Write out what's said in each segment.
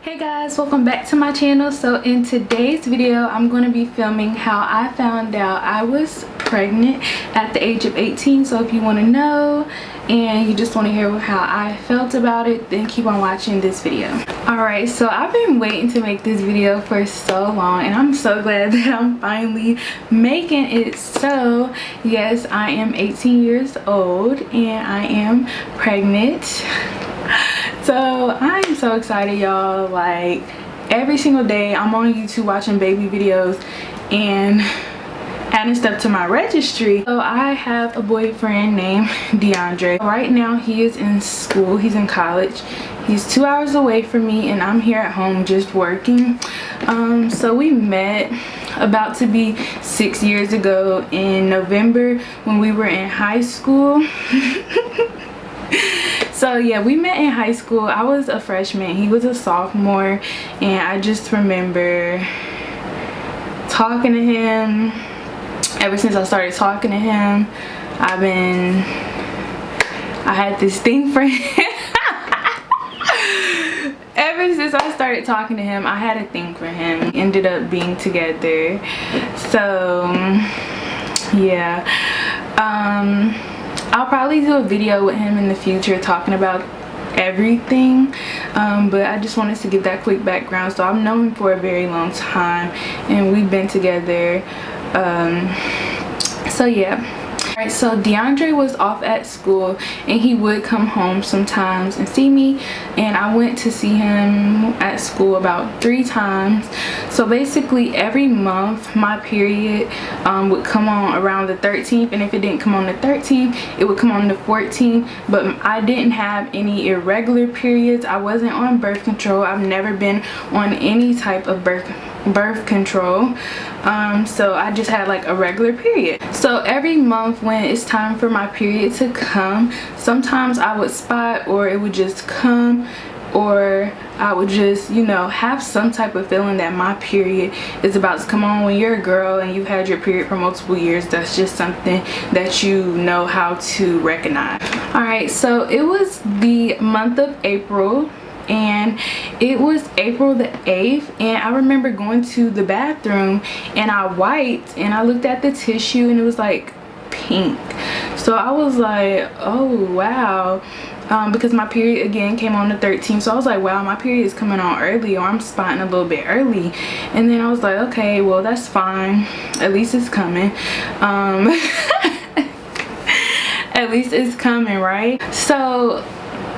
Hey guys, welcome back to my channel. So in today's video I'm going to be filming how I found out I was pregnant at the age of 18. So if you want to know and you just want to hear how I felt about it, then keep on watching this video. Alright, so I've been waiting to make this video for so long and I'm so glad that I'm finally making it. So yes, I am 18 years old and I am pregnant. So I'm so excited, y'all. Like every single day I'm on YouTube watching baby videos and adding stuff to my registry. So I have a boyfriend named DeAndre. Right now he is in school, he's in college. He's 2 hours away from me and I'm here at home just working. So we met about to be 6 years ago in November when we were in high school. So yeah, we met in high school. I was a freshman, he was a sophomore, and I just remember talking to him. Ever since I started talking to him, I had this thing for him. Ever since I started talking to him, I had a thing for him. We ended up being together. So yeah, I'll probably do a video with him in the future talking about everything, but I just wanted to give that quick background. So I've known him for a very long time and we've been together. So yeah. Alright, so DeAndre was off at school and he would come home sometimes and see me, and I went to see him at school about 3 times. So basically every month my period would come on around the 13th, and if it didn't come on the 13th it would come on the 14th. But I didn't have any irregular periods. I wasn't on birth control. I've never been on any type of birth control. So I just had like a regular period. So every month when it's time for my period to come, sometimes I would spot, or it would just come, or I would just, you know, have some type of feeling that my period is about to come on. When you're a girl and you've had your period for multiple years, that's just something that you know how to recognize. Alright, so it was the month of April and it was April the 8th, and I remember going to the bathroom and I wiped and I looked at the tissue and it was like pink. So I was like, oh wow, because my period again came on the 13th. So I was like, wow, my period is coming on early, or I'm spotting a little bit early. And then I was like, okay, well that's fine, at least it's coming. At least it's coming, right? So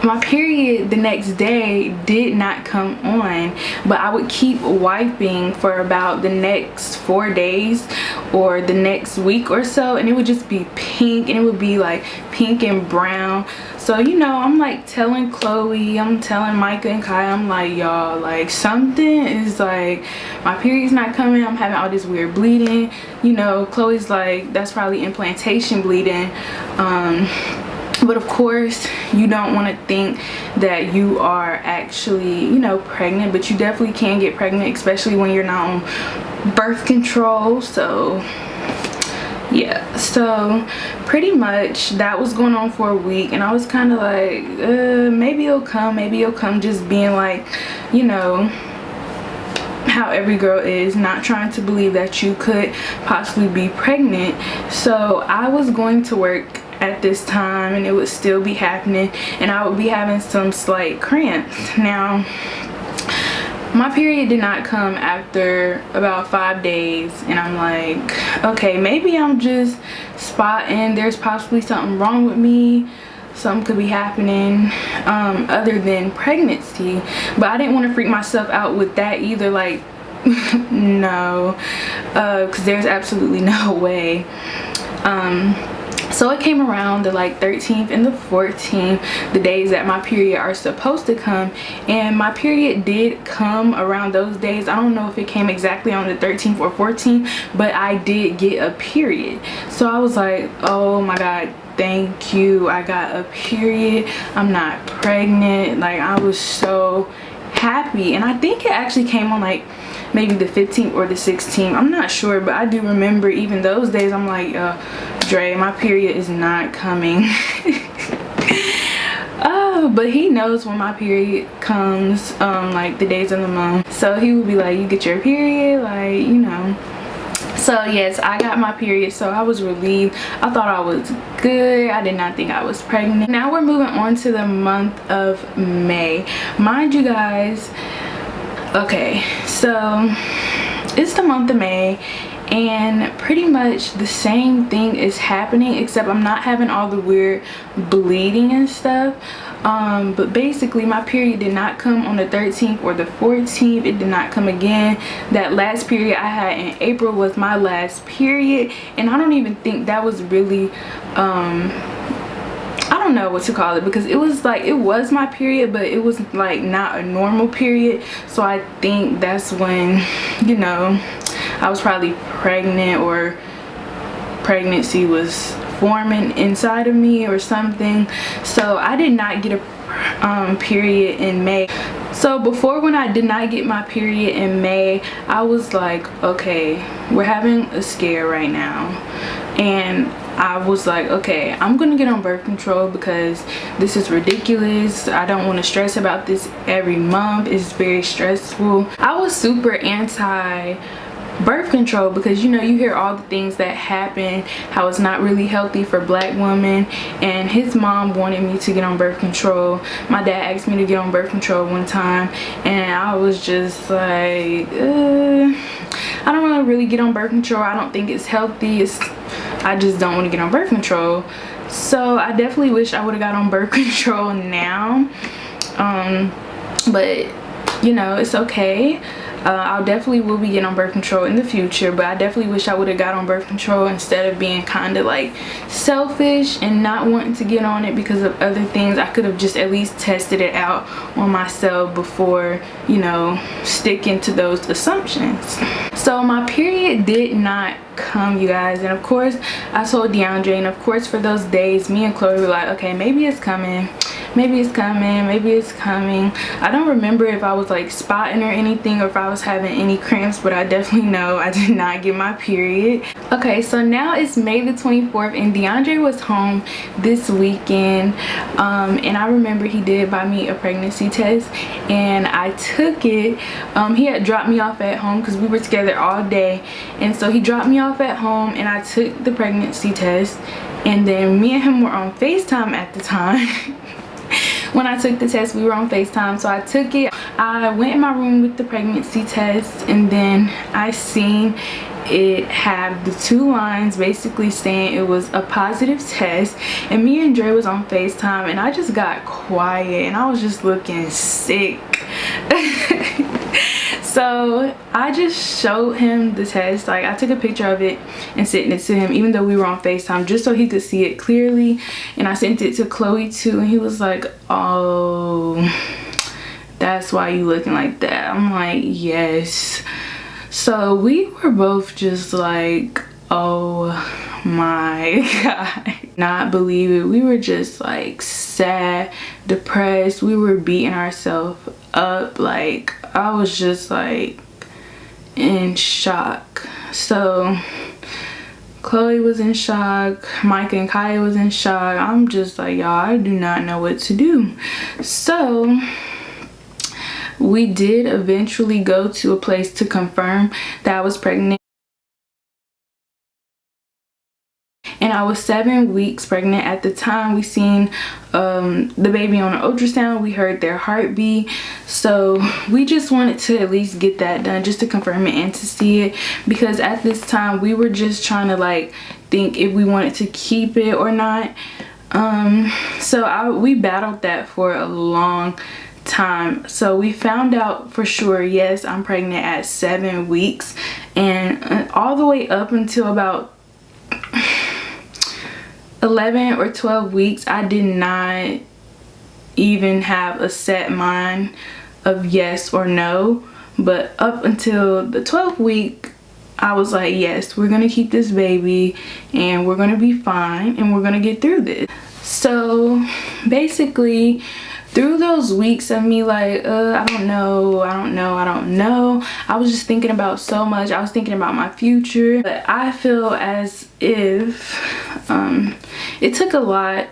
my period the next day did not come on, but I would keep wiping for about the next 4 days or the next week or so, and it would just be pink, and it would be like pink and brown. So you know, I'm like telling Chloe, I'm telling Micah and Kai, I'm like, y'all, like something is like, my period's not coming, I'm having all this weird bleeding. You know, Chloe's like, that's probably implantation bleeding. But of course you don't want to think that you are actually, you know, pregnant, but you definitely can get pregnant, especially when you're not on birth control. So yeah, so pretty much that was going on for a week, and I was kind of like, maybe it'll come, maybe it'll come, just being like, you know, how every girl is, not trying to believe that you could possibly be pregnant. So I was going to work at this time and it would still be happening, and I would be having some slight cramps. Now my period did not come after about 5 days, and I'm like, okay, maybe I'm just spotting, there's possibly something wrong with me, something could be happening other than pregnancy. But I didn't want to freak myself out with that either, like no, because there's absolutely no way. So it came around the like 13th and the 14th, the days that my period are supposed to come, and my period did come around those days. I don't know if it came exactly on the 13th or 14th, but I did get a period. So I was like, oh my god, thank you, I got a period, I'm not pregnant. Like I was so happy, and I think it actually came on like maybe the 15th or the 16th, I'm not sure, but I do remember even those days I'm like, Dre, my period is not coming. Oh But he knows when my period comes, like the days of the month. So he would be like, you get your period, like, you know. So yes, I got my period, so I was relieved. I thought I was good. I did not think I was pregnant. Now we're moving on to the month of May. Mind you guys, okay, so it's the month of May, and pretty much the same thing is happening, except I'm not having all the weird bleeding and stuff. But basically my period did not come on the 13th or the 14th. It did not come again. That last period I had in April was my last period, and I don't even think that was really I don't know what to call it, because it was like, it was my period, but it was like not a normal period. So I think that's when, you know, I was probably pregnant, or pregnancy was forming inside of me or something. So I did not get a period in May. So before, when I did not get my period in May, I was like, okay, we're having a scare right now, and I was like, okay, I'm gonna get on birth control because this is ridiculous. I don't want to stress about this every month. It's very stressful. I was super anti birth control because, you know, you hear all the things that happen, how it's not really healthy for black women. And his mom wanted me to get on birth control. My dad asked me to get on birth control one time, and I was just like, I don't want to really get on birth control. I don't think it's healthy. I just don't want to get on birth control. So I definitely wish I would have got on birth control now, but you know, it's okay. I'll definitely will be getting on birth control in the future, but I definitely wish I would have got on birth control instead of being kind of like selfish and not wanting to get on it because of other things. I could have just at least tested it out on myself before, you know, sticking to those assumptions. So my period did not come, you guys, and of course I told DeAndre, and of course for those days me and Chloe were like, okay, maybe it's coming, maybe it's coming, maybe it's coming. I don't remember if I was like spotting or anything, or if I was having any cramps, but I definitely know I did not get my period. Okay, so now it's May the 24th, and DeAndre was home this weekend, and I remember he did buy me a pregnancy test, and I took it. He had dropped me off at home because we were together all day, and so he dropped me off at home, and I took the pregnancy test, and then me and him were on FaceTime at the time. When I took the test, we were on FaceTime, so I took it. I went in my room with the pregnancy test, and then I seen it have the 2 lines basically saying it was a positive test, and me and Dre was on FaceTime, and I just got quiet, and I was just looking sick. So I just showed him the test. Like, I took a picture of it and sent it to him, even though we were on FaceTime, just so he could see it clearly. And I sent it to Chloe too, and he was like, oh, that's why you looking like that. I'm like, yes. So we were both just like, oh my God, not believe it. We were just like sad, depressed. We were beating ourselves up. Like, I was just like in shock. So Chloe was in shock, Micah and Kaya was in shock. I'm just like, y'all, I do not know what to do. So we did eventually go to a place to confirm that I was pregnant. And I was 7 weeks pregnant at the time. We seen the baby on an ultrasound. We heard their heartbeat. So we just wanted to at least get that done, just to confirm it and to see it. Because at this time, we were just trying to like think if we wanted to keep it or not. So we battled that for a long time. So we found out for sure, yes, I'm pregnant at 7 weeks. And all the way up until about 11 or 12 weeks, I did not even have a set mind of yes or no. But up until the 12th week, I was like, yes, we're gonna keep this baby and we're gonna be fine and we're gonna get through this. So basically, through those weeks of me like, I don't know, I was just thinking about so much. I was thinking about my future. But I feel as if it took a lot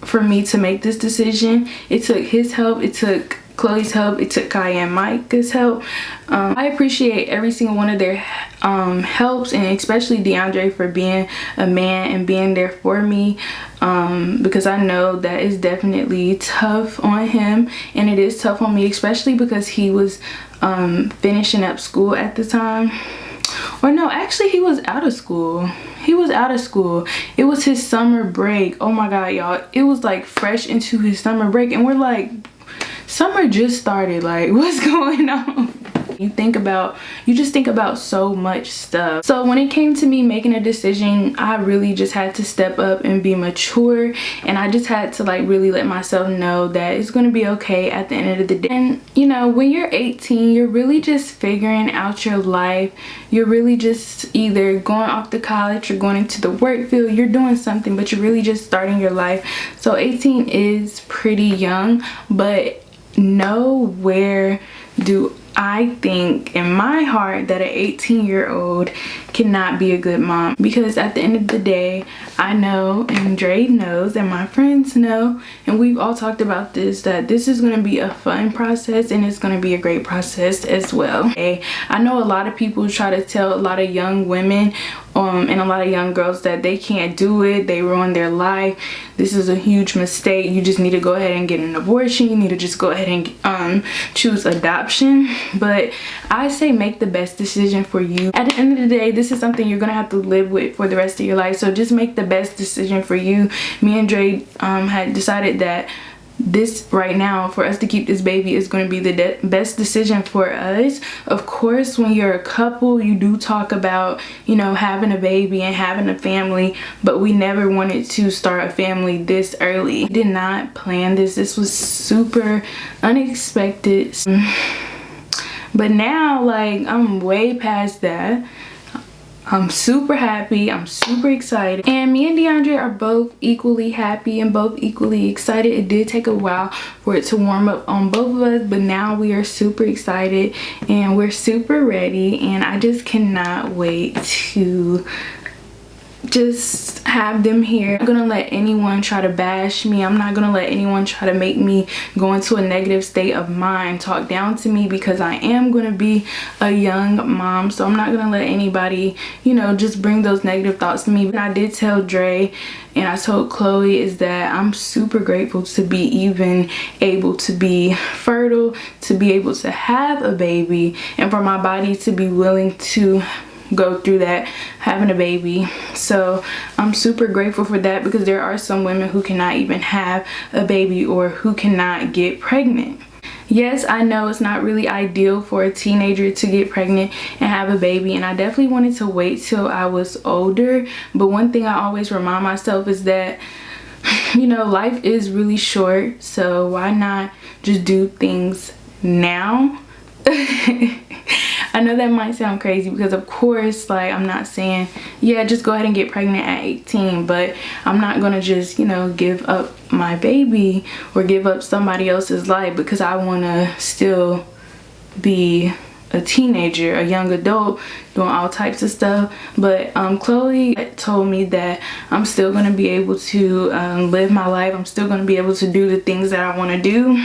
for me to make this decision. It took his help, it took Chloe's help, it took Kai and Micah's help. I appreciate every single one of their helps, and especially DeAndre for being a man and being there for me, because I know that is definitely tough on him, and it is tough on me, especially because he was finishing up school at the time. Or no, actually he was out of school. He was out of school. It was his summer break. Oh my god, y'all, it was like fresh into his summer break, and we're like, summer just started, like what's going on? You just think about so much stuff. So when it came to me making a decision, I really just had to step up and be mature, and I just had to like really let myself know that it's going to be okay at the end of the day. And you know, when you're 18, you're really just figuring out your life. You're really just either going off to college or going into the work field. You're doing something, but you're really just starting your life. So 18 is pretty young, but nowhere do I think in my heart that an 18-year-old cannot be a good mom, because at the end of the day, I know, and Dre knows, and my friends know, and we've all talked about this, that this is going to be a fun process, and it's going to be a great process as well. I know a lot of people try to tell a lot of young women and a lot of young girls that they can't do it, they ruin their life, this is a huge mistake, you just need to go ahead and get an abortion, you need to just go ahead and choose adoption. But I say make the best decision for you. At the end of the day, this is something you're gonna have to live with for the rest of your life, so just make the best decision for you. Me and Dre had decided that this right now, for us to keep this baby, is going to be the best decision for us. Of course, when you're a couple, you do talk about, you know, having a baby and having a family, but we never wanted to start a family this early. We did not plan this. This was super unexpected. But now, like, I'm way past that. I'm super happy, I'm super excited, and me and DeAndre are both equally happy and both equally excited. It did take a while for it to warm up on both of us, but now we are super excited and we're super ready, and I just cannot wait to just have them here. I'm not gonna let anyone try to bash me. I'm not gonna let anyone try to make me go into a negative state of mind, talk down to me, because I am gonna be a young mom. So I'm not gonna let anybody, you know, just bring those negative thoughts to me. And I did tell Dre and I told Chloe is that I'm super grateful to be even able to be fertile, to be able to have a baby, and for my body to be willing to go through that, having a baby. So I'm super grateful for that, because there are some women who cannot even have a baby or who cannot get pregnant. Yes, I know it's not really ideal for a teenager to get pregnant and have a baby, and I definitely wanted to wait till I was older, but one thing I always remind myself is that, you know, life is really short, so why not just do things now? I know that might sound crazy, because of course, like, I'm not saying, yeah, just go ahead and get pregnant at 18, but I'm not gonna just, you know, give up my baby or give up somebody else's life because I want to still be a teenager, a young adult, doing all types of stuff. But Chloe told me that I'm still gonna be able to live my life. I'm still gonna be able to do the things that I want to do,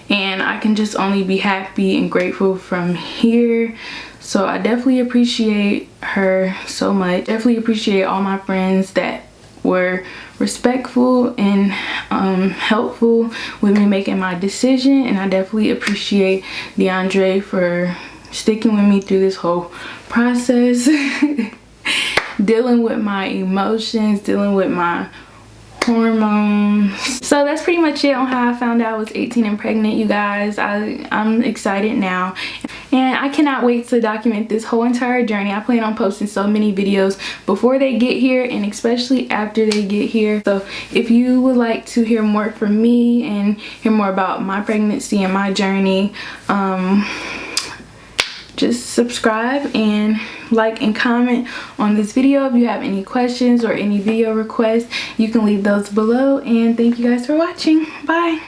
and I can just only be happy and grateful from here. So I definitely appreciate her so much. Definitely appreciate all my friends that were respectful and helpful with me making my decision, and I definitely appreciate DeAndre for sticking with me through this whole process, dealing with my emotions, dealing with my hormones. So that's pretty much it on how I found out I was 18 and pregnant, you guys. I'm excited now, and I cannot wait to document this whole entire journey. I plan on posting so many videos before they get here, and especially after they get here. So if you would like to hear more from me and hear more about my pregnancy and my journey, just subscribe and like and comment on this video. If you have any questions or any video requests, you can leave those below, and thank you guys for watching. Bye.